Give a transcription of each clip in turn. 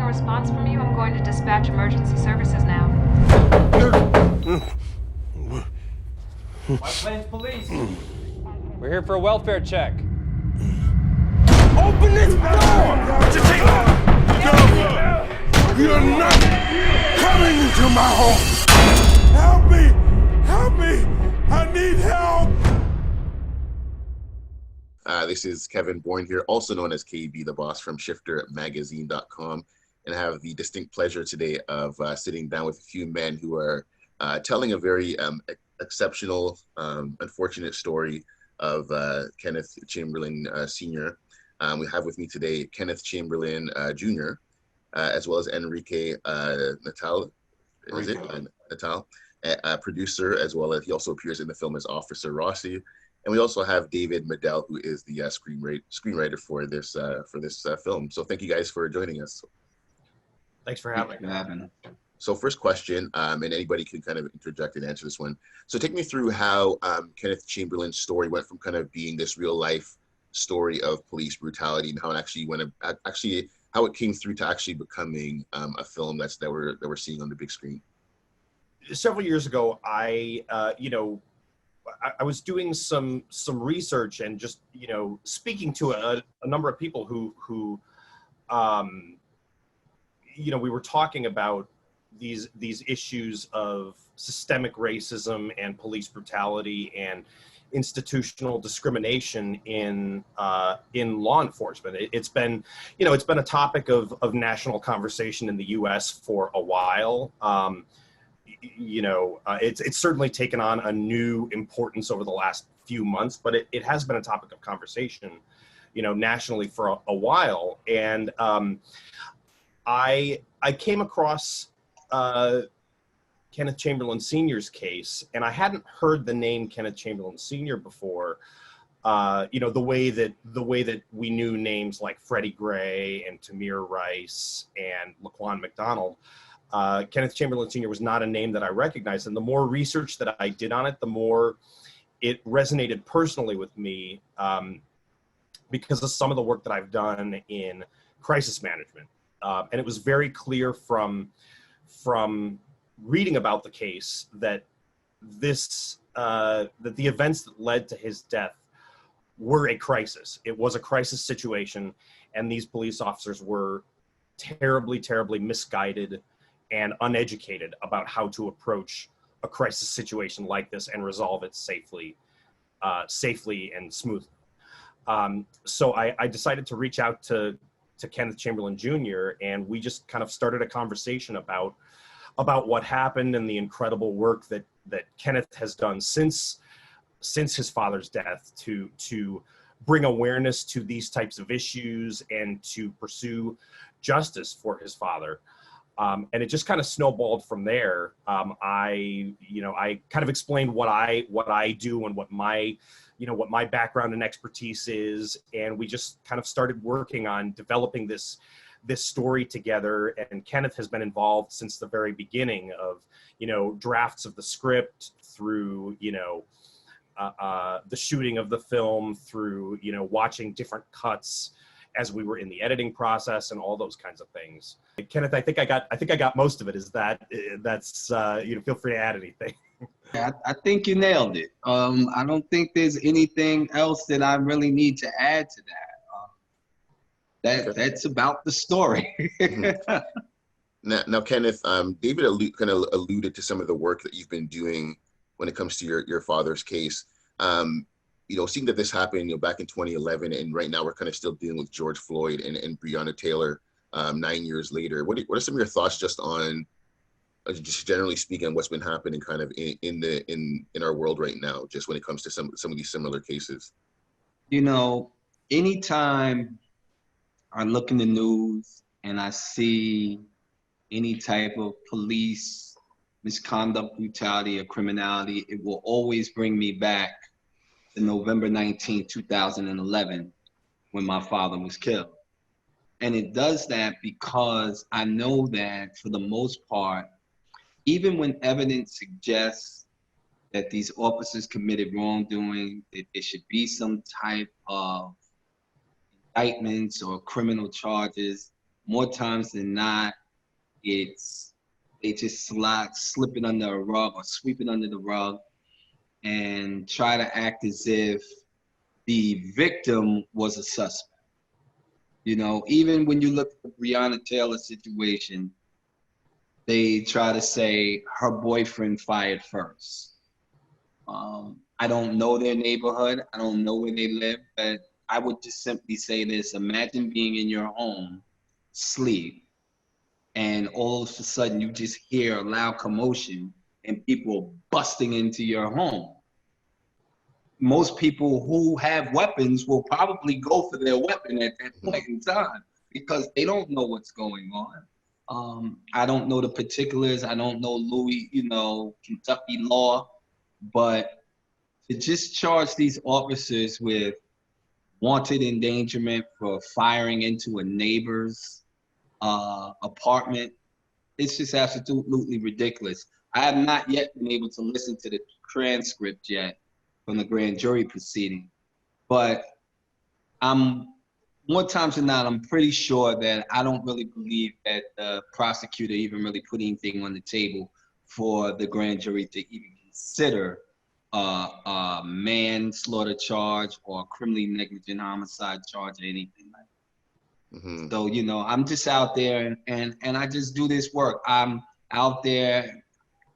a response from you, I'm going to dispatch emergency services now. White Plains Police. We're here for a welfare check. Open this door! No! You're not coming into my home! Help me! Help me! I need help! This is Kevin Bourne here, also known as KB, the boss from ShifterMagazine.com. And I have the distinct pleasure today of sitting down with a few men who are telling a very exceptional, unfortunate story of Kenneth Chamberlain Sr. We have with me today Kenneth Chamberlain Jr., as well as Enrique Natal, a producer, as well as he also appears in the film as Officer Rossi. And we also have David Medell, who is the screenwriter for this film. So thank you guys for joining us. Thanks for having me. So first question, and anybody can kind of interject and answer this one. So take me through how Kenneth Chamberlain's story went from kind of being this real life story of police brutality and how it actually how it came through to actually becoming a film that we're seeing on the big screen. Several years ago, I was doing some research and just speaking to a number of people who we were talking about these issues of systemic racism and police brutality and institutional discrimination in law enforcement. It's been a topic of national conversation in the U.S. for a while. It's certainly taken on a new importance over the last few months, but it has been a topic of conversation, nationally for a while. And I came across Kenneth Chamberlain Sr.'s case, and I hadn't heard the name Kenneth Chamberlain Sr. before. The way that we knew names like Freddie Gray and Tamir Rice and Laquan McDonald. Kenneth Chamberlain Sr. was not a name that I recognized, and the more research that I did on it, the more it resonated personally with me because of some of the work that I've done in crisis management. And it was very clear from reading about the case that that the events that led to his death were a crisis. It was a crisis situation, and these police officers were terribly, terribly misguided and uneducated about how to approach a crisis situation like this and resolve it safely and smoothly. So I decided to reach out to Kenneth Chamberlain Jr., and we just kind of started a conversation about what happened and the incredible work that Kenneth has done since his father's death to bring awareness to these types of issues and to pursue justice for his father. And it just kind of snowballed from there. I kind of explained what I do and what my background and expertise is, and we just kind of started working on developing this story together. And Kenneth has been involved since the very beginning of drafts of the script through the shooting of the film, through watching different cuts as we were in the editing process and all those kinds of things. Kenneth, I think I got most of it. That's feel free to add anything. Yeah, I think you nailed it. I don't think there's anything else that I really need to add to that. That's about the story. Now, Kenneth, David kind of alluded to some of the work that you've been doing when it comes to your father's case. Seeing that this happened, back in 2011, and right now we're kind of still dealing with George Floyd and Breonna Taylor 9 years later. What are some of your thoughts just on, just generally speaking, what's been happening kind of in our world right now, just when it comes to some of these similar cases? Anytime I look in the news and I see any type of police misconduct, brutality, or criminality, it will always bring me back to November 19, 2011, when my father was killed. And it does that because I know that for the most part, even when evidence suggests that these officers committed wrongdoing, that there should be some type of indictments or criminal charges, more times than not, they just slip it under a rug or sweep it under the rug and try to act as if the victim was a suspect. You know, even when you look at the Breonna Taylor situation, they try to say her boyfriend fired first. I don't know their neighborhood. I don't know where they live, but I would just simply say this. Imagine being in your home, sleep, and all of a sudden you just hear a loud commotion and people busting into your home. Most people who have weapons will probably go for their weapon at that point in time because they don't know what's going on. I don't know the particulars. I don't know Kentucky law, but to just charge these officers with wanted endangerment for firing into a neighbor's apartment, it's just absolutely ridiculous. I have not yet been able to listen to the transcript yet from the grand jury proceeding, but more times than not, I'm pretty sure that I don't really believe that the prosecutor even really put anything on the table for the grand jury to even consider a manslaughter charge or a criminally negligent homicide charge or anything like that. Mm-hmm. So, you know, I'm just out there and I just do this work. I'm out there.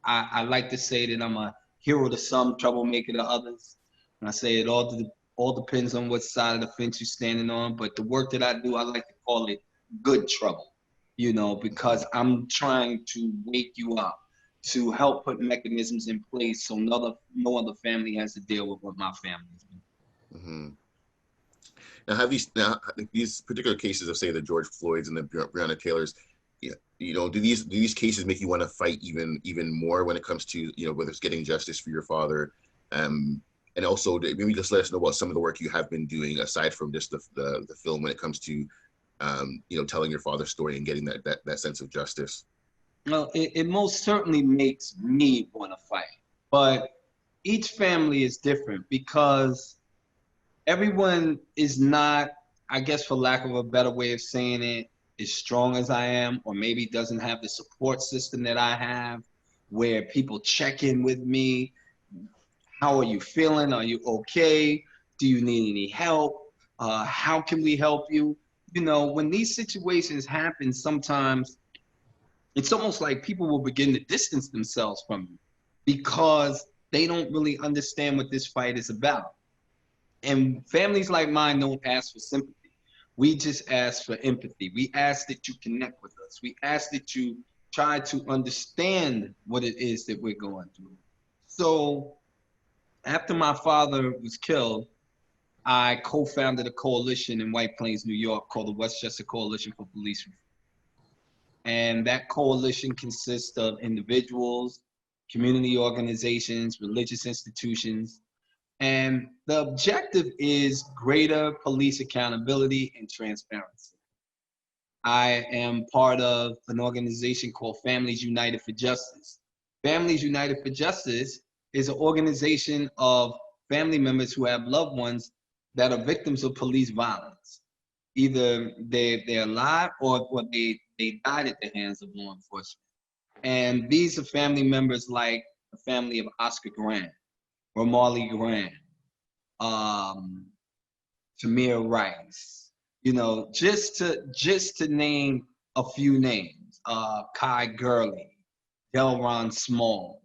I like to say that I'm a hero to some, troublemaker to others. And I say it all depends on what side of the fence you're standing on. But the work that I do, I like to call it good trouble, you know, because I'm trying to wake you up, to help put mechanisms in place so no other family has to deal with what my family's been. Mm-hmm. Now, these particular cases of, say, the George Floyds and the Breonna Taylors, you know, do these cases make you want to fight even more when it comes to, you know, whether it's getting justice for your father, and also maybe just let us know about some of the work you have been doing aside from just the film when it comes to, you know, telling your father's story and getting that sense of justice. Well, it most certainly makes me want to fight, but each family is different because everyone is not, I guess for lack of a better way of saying it, as strong as I am, or maybe doesn't have the support system that I have, where people check in with me. How are you feeling? Are you okay? Do you need any help? How can we help you? You know, when these situations happen, sometimes it's almost like people will begin to distance themselves from you because they don't really understand what this fight is about. And families like mine don't ask for sympathy. We just ask for empathy. We ask that you connect with us. We ask that you try to understand what it is that we're going through. So after my father was killed, I co-founded a coalition in White Plains, New York called the Westchester Coalition for Police Reform. And that coalition consists of individuals, community organizations, religious institutions, and the objective is greater police accountability and transparency. I am part of an organization called Families United for Justice. Families United for Justice is an organization of family members who have loved ones that are victims of police violence. Either they're alive or they died at the hands of law enforcement. And these are family members like the family of Oscar Grant, Romali Grant, Tamir Rice, you know, just to name a few names, Kai Gurley, Delron Smalls,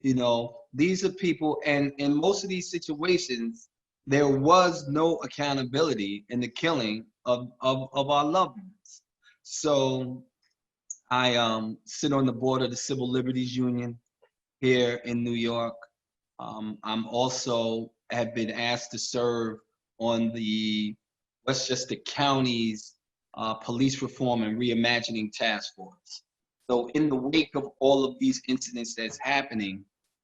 you know, these are people, and in most of these situations, there was no accountability in the killing of our loved ones. So I sit on the board of the Civil Liberties Union here in New York. I'm also have been asked to serve on the Westchester County's Police Reform and Reimagining Task Force. So in the wake of all of these incidents that's happening,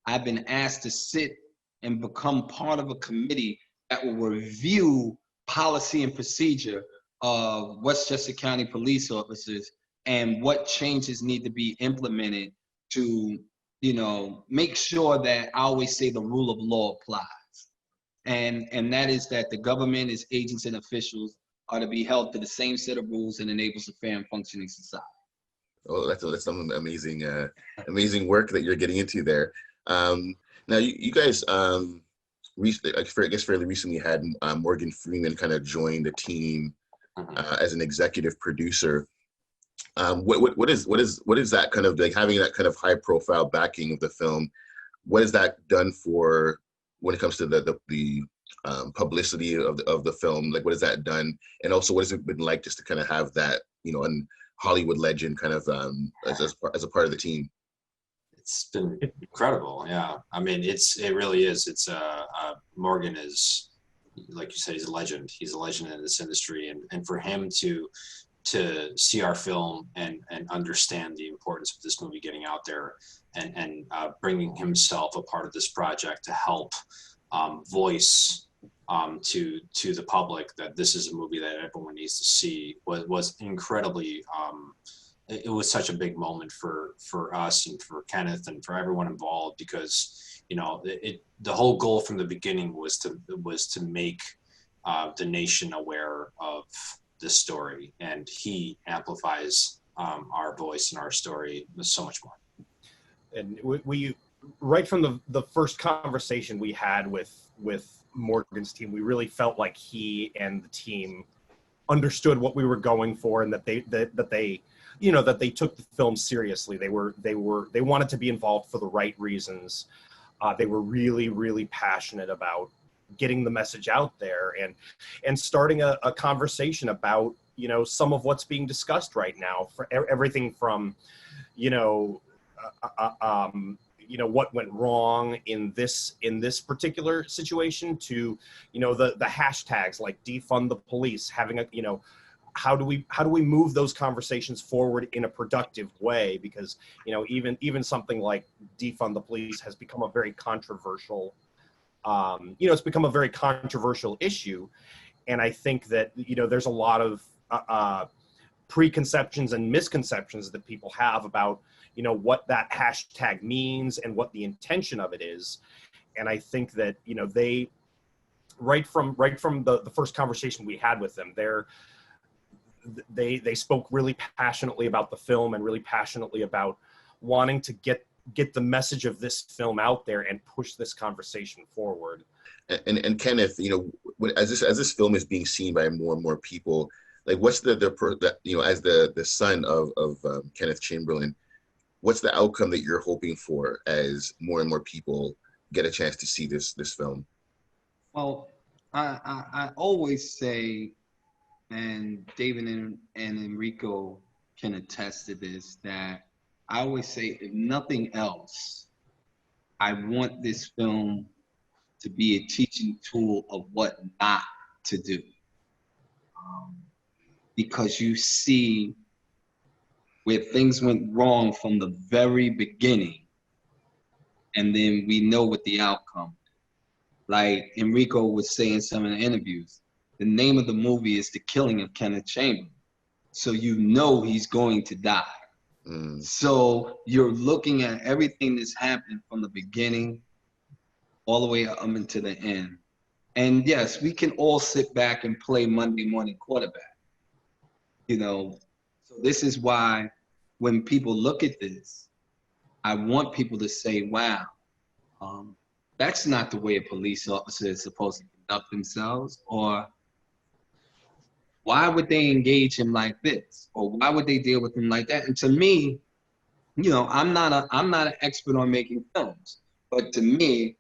I've been asked to sit and become part of a committee that will review policy and procedure of Westchester County police officers and what changes need to be implemented to, you know, make sure that I always say the rule of law applies. And that is that the government is agents and officials are to be held to the same set of rules and enables a fair and functioning society. Oh, that's some amazing, amazing work that you're getting into there. Now, you guys, I guess fairly recently had Morgan Freeman kind of join the team as an executive producer. What is that kind of like, having that kind of high profile backing of the film? What has that done for when it comes to the publicity of the film? Like, what has that done? And also, what has it been like just to kind of have that, you know, and Hollywood legend kind of as a part of the team? It's been incredible. Yeah. I mean, it really is. It's Morgan is, like you said, he's a legend. He's a legend in this industry. And for him to see our film and understand the importance of this movie getting out there and bringing himself a part of this project to help voice to the public that this is a movie that everyone needs to see was incredibly, it was such a big moment for us and for Kenneth and for everyone involved, because, you know, the whole goal from the beginning was to make the nation aware of this story, and he amplifies our voice and our story so much more. And we right from the first conversation we had with Morgan's team, we really felt like he and the team understood what we were going for, and that they you know, that they took the film seriously. They wanted to be involved for the right reasons. They were really, really passionate about getting the message out there and starting a conversation about, you know, some of what's being discussed right now, for everything from, you know, what went wrong in this particular situation to, you know, the hashtags like defund the police, having a, you know, how do we move those conversations forward in a productive way? Because, you know, even something like defund the police has become a very controversial, it's become a very controversial issue. And I think that, you know, there's a lot of preconceptions and misconceptions that people have about, you know, what that hashtag means and what the intention of it is. And I think that, you know, they, right from the first conversation we had with them, they spoke really passionately about the film and really passionately about wanting to get the message of this film out there and push this conversation forward. And Kenneth, you know, as this film is being seen by more and more people, like, what's the you know, as the son of Kenneth Chamberlain, what's the outcome that you're hoping for as more and more people get a chance to see this film? Well, I always say, and David and Enrico can attest to this, that I always say, if nothing else, I want this film to be a teaching tool of what not to do. Because you see where things went wrong from the very beginning, and then we know what the outcome. Like Enrico was saying in some of the interviews, the name of the movie is The Killing of Kenneth Chamberlain. So you know he's going to die. So you're looking at everything that's happened from the beginning all the way up into the end. And yes, we can all sit back and play Monday morning quarterback. You know, so this is why when people look at this, I want people to say, wow, that's not the way a police officer is supposed to conduct themselves, or why would they engage him like this? Or why would they deal with him like that? And to me, you know, I'm not an expert on making films, but to me,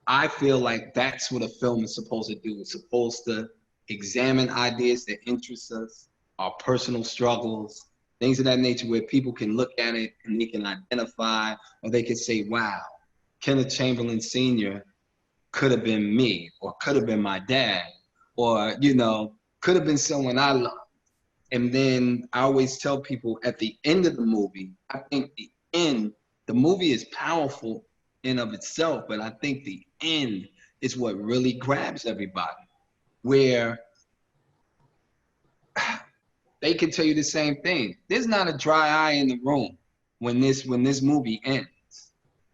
I feel like that's what a film is supposed to do. It's supposed to examine ideas that interest us, our personal struggles, things of that nature, where people can look at it and they can identify, or they can say, wow, Kenneth Chamberlain Sr. could have been me, or could have been my dad, or, you know, could have been someone I loved. And then I always tell people at the end of the movie, I think the movie is powerful in of itself, but I think the end is what really grabs everybody, where they can tell you the same thing. There's not a dry eye in the room when this movie ends.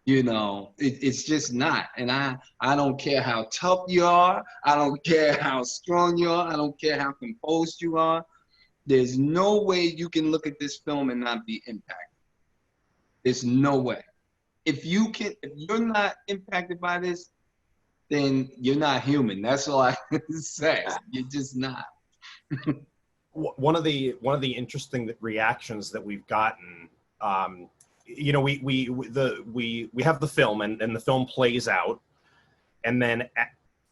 You know, it's just not. And I don't care how tough you are. I don't care how strong you are. I don't care how composed you are. There's no way you can look at this film and not be impacted. There's no way. If you're not impacted by this, then you're not human. That's all I can say. You're just not. One of the interesting reactions that we've gotten, you know, we have the film and the film plays out, and then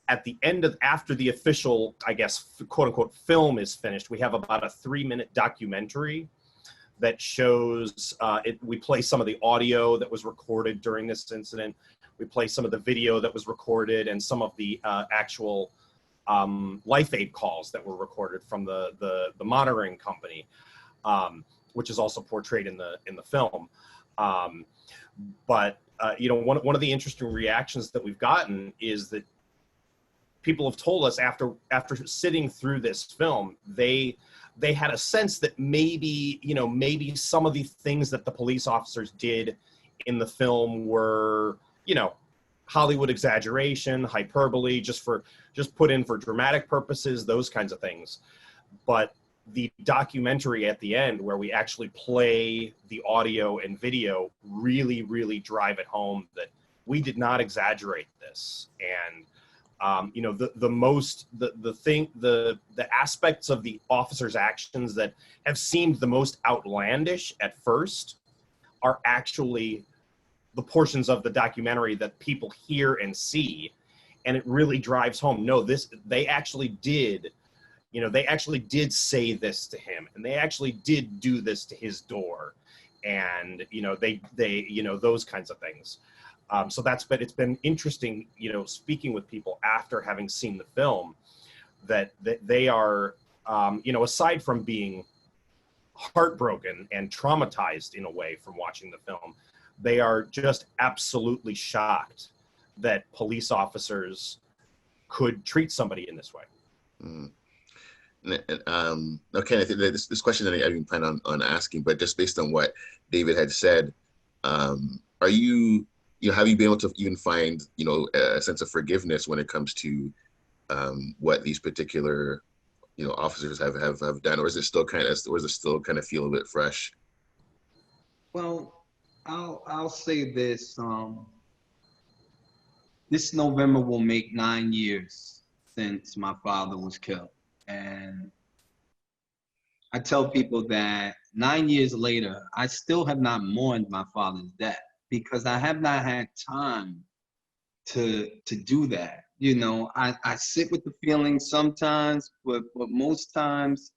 at the end of, after the official, I guess, quote unquote film is finished, we have about a 3-minute documentary that shows we play some of the audio that was recorded during this incident. We play some of the video that was recorded and some of the actual life aid calls that were recorded from the monitoring company, which is also portrayed in the film. But you know, one of the interesting reactions that we've gotten is that people have told us after sitting through this film, they had a sense that maybe, you know, maybe some of the things that the police officers did in the film were, you know, Hollywood exaggeration, hyperbole, just put in for dramatic purposes, those kinds of things. But the documentary at the end, where we actually play the audio and video, really, really drive it home that we did not exaggerate this. And you know, the aspects of the officers' actions that have seemed the most outlandish at first are actually the portions of the documentary that people hear and see, and it really drives home. No, they actually did, you know, they actually did say this to him, and they actually did do this to his door, and you know, they you know, those kinds of things. So it's been interesting, you know, speaking with people after having seen the film, that they are, you know, aside from being heartbroken and traumatized in a way from watching the film, they are just absolutely shocked that police officers could treat somebody in this way. Mm. Okay, I think that this question that I didn't plan on asking, but just based on what David had said, are you know, have you been able to even find, you know, a sense of forgiveness when it comes to what these particular, you know, officers have done, or is it still kind of feel a bit fresh? Well, I'll say this. This November will make 9 years since my father was killed. And I tell people that 9 years later, I still have not mourned my father's death, because I have not had time to do that. You know, I sit with the feelings sometimes, but most times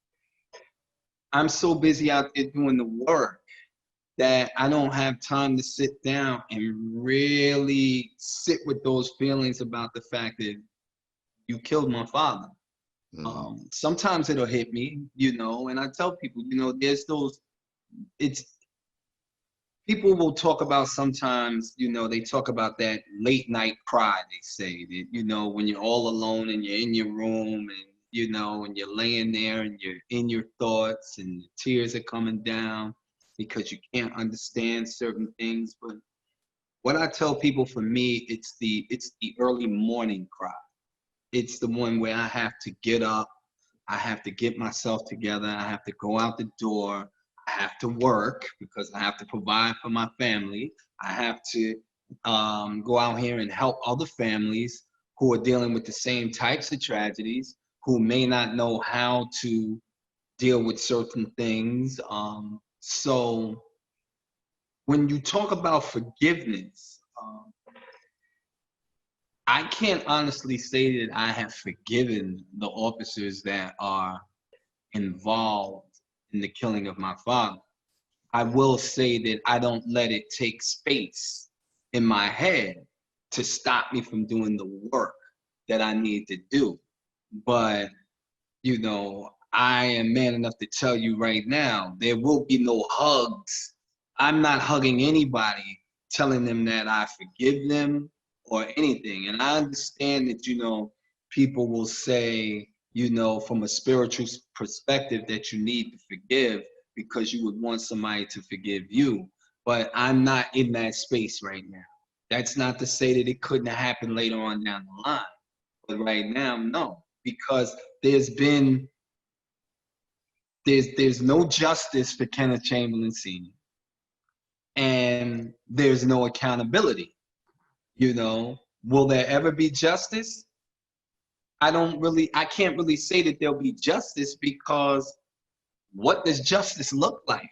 I'm so busy out there doing the work that I don't have time to sit down and really sit with those feelings about the fact that you killed my father. Mm-hmm. Sometimes it'll hit me, you know, and I tell people, you know, there's those, people will talk about sometimes, you know, they talk about that late night cry, they say, that, you know, when you're all alone and you're in your room and, you know, and you're laying there and you're in your thoughts and the tears are coming down because you can't understand certain things. But what I tell people, for me, it's the early morning cry. It's the one where I have to get up, I have to get myself together, I have to go out the door, I have to work because I have to provide for my family. I have to go out here and help other families who are dealing with the same types of tragedies, who may not know how to deal with certain things. So when you talk about forgiveness, I can't honestly say that I have forgiven the officers that are involved in the killing of my father. I will say that I don't let it take space in my head to stop me from doing the work that I need to do. But, you know, I am man enough to tell you right now, there will be no hugs. I'm not hugging anybody, telling them that I forgive them or anything. And I understand that, you know, people will say, you know, from a spiritual perspective, that you need to forgive because you would want somebody to forgive you. But I'm not in that space right now. That's not to say that it couldn't have happened later on down the line. But right now, no, because there's no justice for Kenneth Chamberlain Sr. and there's no accountability. You know, will there ever be justice? I can't really say that there'll be justice, because what does justice look like?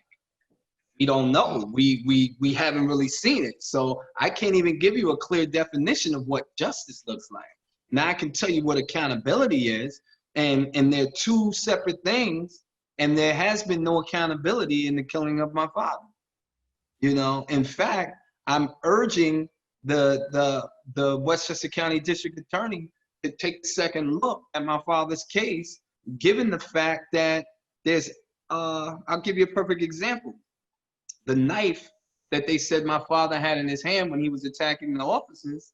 We don't know. We haven't really seen it. So I can't even give you a clear definition of what justice looks like. Now I can tell you what accountability is, and they're two separate things, and there has been no accountability in the killing of my father. You know, in fact, I'm urging the Westchester County District Attorney to take a second look at my father's case, given the fact that there's, I'll give you a perfect example. The knife that they said my father had in his hand when he was attacking the officers,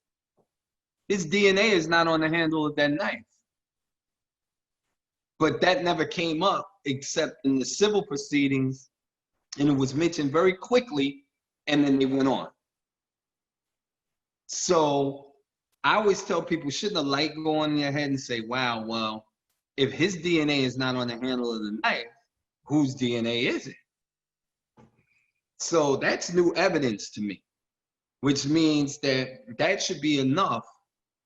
his DNA is not on the handle of that knife. But that never came up except in the civil proceedings, and it was mentioned very quickly, and then they went on. So I always tell people, shouldn't a light go on in your head and say, wow, well, if his DNA is not on the handle of the knife, whose DNA is it? So that's new evidence to me, which means that that should be enough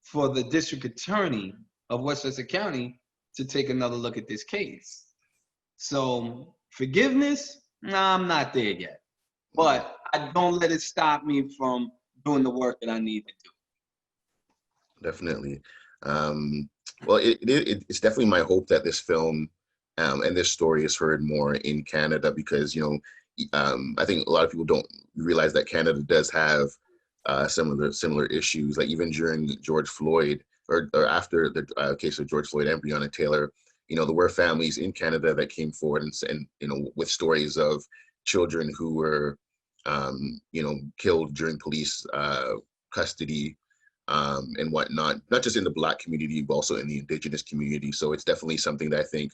for the district attorney of Westchester County to take another look at this case. So forgiveness, nah, I'm not there yet. But I don't let it stop me from doing the work that I need to do. Definitely. Well, it's definitely my hope that this film and this story is heard more in Canada, because, you know, I think a lot of people don't realize that Canada does have similar issues. Like even during George Floyd, or after the case of George Floyd and Breonna Taylor, you know, there were families in Canada that came forward and you know, with stories of children who were, you know, killed during police custody and whatnot, not just in the Black community, but also in the Indigenous community. So it's definitely something that I think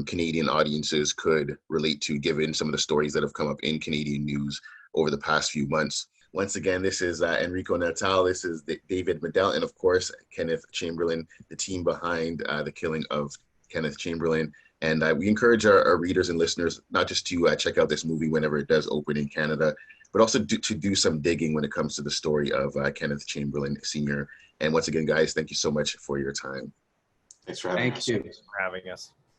Canadian audiences could relate to, given some of the stories that have come up in Canadian news over the past few months. Once again, this is Enrico Natal, this is David Medell, and of course, Kenneth Chamberlain, the team behind the killing of Kenneth Chamberlain. And we encourage our readers and listeners not just to check out this movie whenever it does open in Canada, but also to do some digging when it comes to the story of Kenneth Chamberlain Sr. And once again, guys, thank you so much for your time. Thanks for having us. Thank you For having us.